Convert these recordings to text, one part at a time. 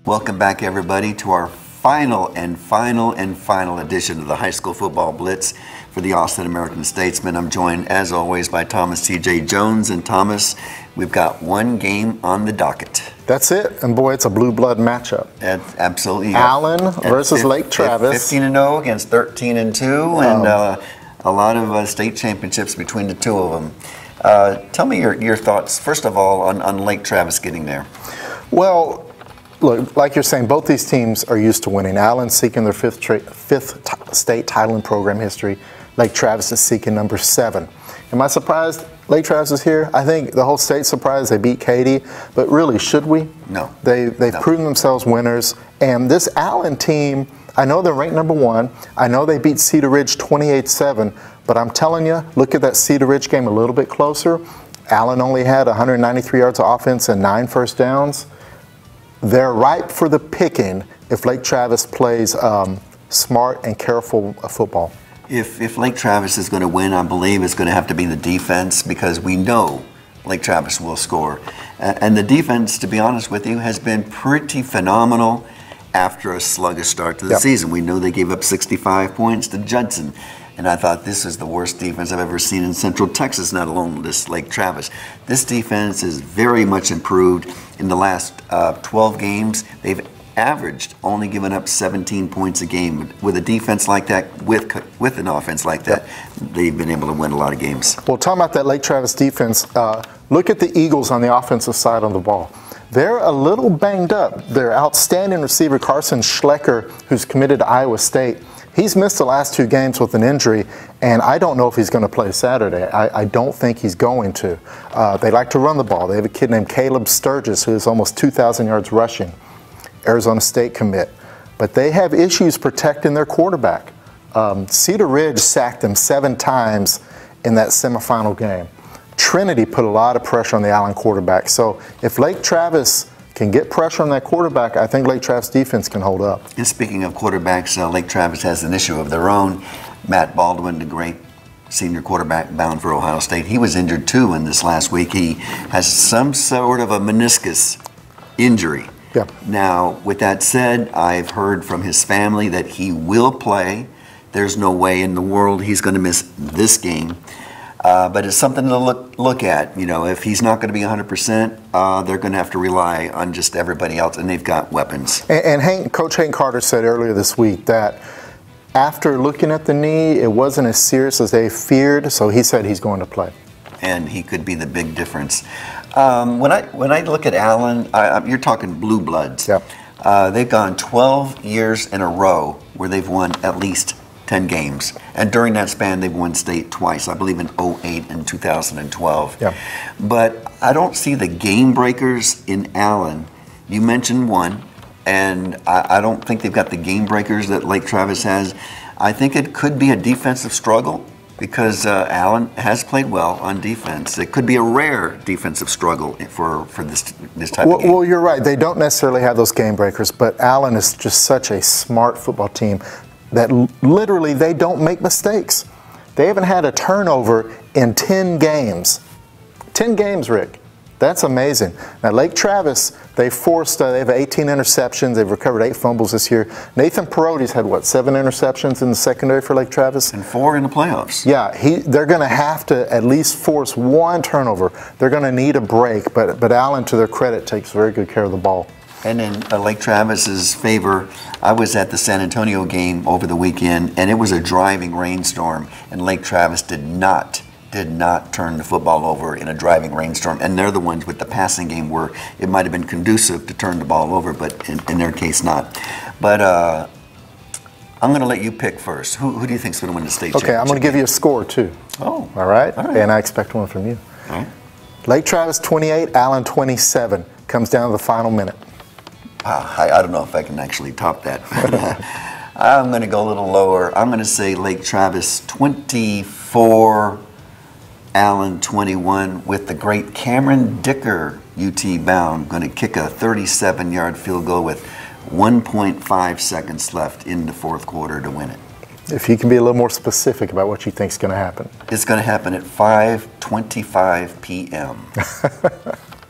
Welcome back, everybody, to our final edition of the High School Football Blitz for the Austin American-Statesman. I'm joined, as always, by Thomas T.J. Jones. And Thomas, we've got one game on the docket. That's it. And boy, it's a blue blood matchup. Absolutely. Allen versus Lake Travis. 15-0 against 13-2, and a lot of state championships between the two of them. Tell me your thoughts, first of all, on Lake Travis getting there. Well, look, like you're saying, both these teams are used to winning. Allen seeking their fifth state title in program history. Lake Travis is seeking number 7. Am I surprised Lake Travis is here? I think the whole state's surprised they beat Katy, but really, should we? No. They've proven themselves winners, and this Allen team, I know they're ranked number 1. I know they beat Cedar Ridge 28-7, but I'm telling you, look at that Cedar Ridge game a little bit closer. Allen only had 193 yards of offense and 9 first downs. They're ripe for the picking if Lake Travis plays smart and careful football. If Lake Travis is going to win, I believe it's going to have to be the defense, because we know Lake Travis will score. And the defense, to be honest with you, has been pretty phenomenal after a sluggish start to the season. We know they gave up 65 points to Judson. And I thought, this is the worst defense I've ever seen in Central Texas, not alone this Lake Travis. This defense is very much improved. In the last 12 games, they've averaged only given up 17 points a game. With a defense like that, with an offense like that, they've been able to win a lot of games. Well, talking about that Lake Travis defense, look at the Eagles on the offensive side of the ball. They're a little banged up. Their outstanding receiver, Carson Schlecker, who's committed to Iowa State, he's missed the last 2 games with an injury, and I don't know if he's going to play Saturday. I don't think he's going to. They like to run the ball. They have a kid named Caleb Sturgis, who is almost 2,000 yards rushing, Arizona State commit. But they have issues protecting their quarterback. Cedar Ridge sacked them 7 times in that semifinal game. Trinity put a lot of pressure on the Allen quarterback. So if Lake Travis can get pressure on that quarterback, I think Lake Travis defense can hold up. And speaking of quarterbacks, Lake Travis has an issue of their own. Matt Baldwin, the great senior quarterback bound for Ohio State, he was injured too in this last week. He has some sort of a meniscus injury. Yeah. Now, with that said, I've heard from his family that he will play. There's no way in the world he's going to miss this game. But it's something to look at. You know, if he's not going to be 100%, they're going to have to rely on just everybody else, and they've got weapons. And Coach Hank Carter said earlier this week that after looking at the knee, it wasn't as serious as they feared, so he said he's going to play. And he could be the big difference. When I look at Allen, you're talking blue bloods. Yeah. They've gone 12 years in a row where they've won at least 10 games. And during that span, they've won state twice, I believe in 2008 and 2012. Yeah. But I don't see the game breakers in Allen. You mentioned one, and I don't think they've got the game breakers that Lake Travis has. I think it could be a defensive struggle, because Allen has played well on defense. It could be a rare defensive struggle for this type of game. Well, you're right. They don't necessarily have those game breakers, but Allen is just such a smart football team that literally they don't make mistakes. They haven't had a turnover in 10 games. 10 games, Rick. That's amazing. Now, Lake Travis, they have 18 interceptions. They've recovered 8 fumbles this year. Nathan Peroti's had, what, 7 interceptions in the secondary for Lake Travis? And 4 in the playoffs. Yeah, they're going to have to at least force 1 turnover. They're going to need a break, but Allen, to their credit, takes very good care of the ball. And in Lake Travis's favor, I was at the San Antonio game over the weekend, and it was a driving rainstorm, and Lake Travis did not turn the football over in a driving rainstorm. And they're the ones with the passing game where it might have been conducive to turn the ball over, but in their case, not. But I'm going to let you pick first. Who do you think is going to win the state championship? Okay, I'm going to give you a score, too. Oh. All right? And I expect one from you. All right. Lake Travis 28, Allen 27. Comes down to the final minute. I don't know if I can actually top that. I'm going to go a little lower. I'm going to say Lake Travis 24, Allen 21, with the great Cameron Dicker, UT bound, going to kick a 37-yard field goal with 1.5 seconds left in the 4th quarter to win it. If you can be a little more specific about what you think is going to happen. It's going to happen at 5:25 p.m.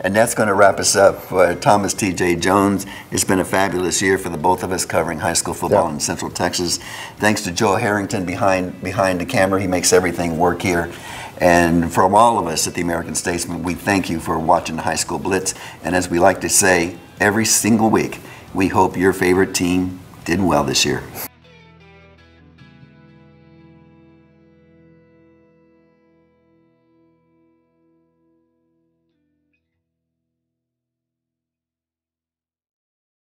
And that's going to wrap us up. Thomas T.J. Jones, it's been a fabulous year for the both of us covering high school football in Central Texas. Thanks to Joe Harrington behind the camera. He makes everything work here. And from all of us at the American-Statesman, we thank you for watching the High School Blitz. And as we like to say every single week, we hope your favorite team did well this year.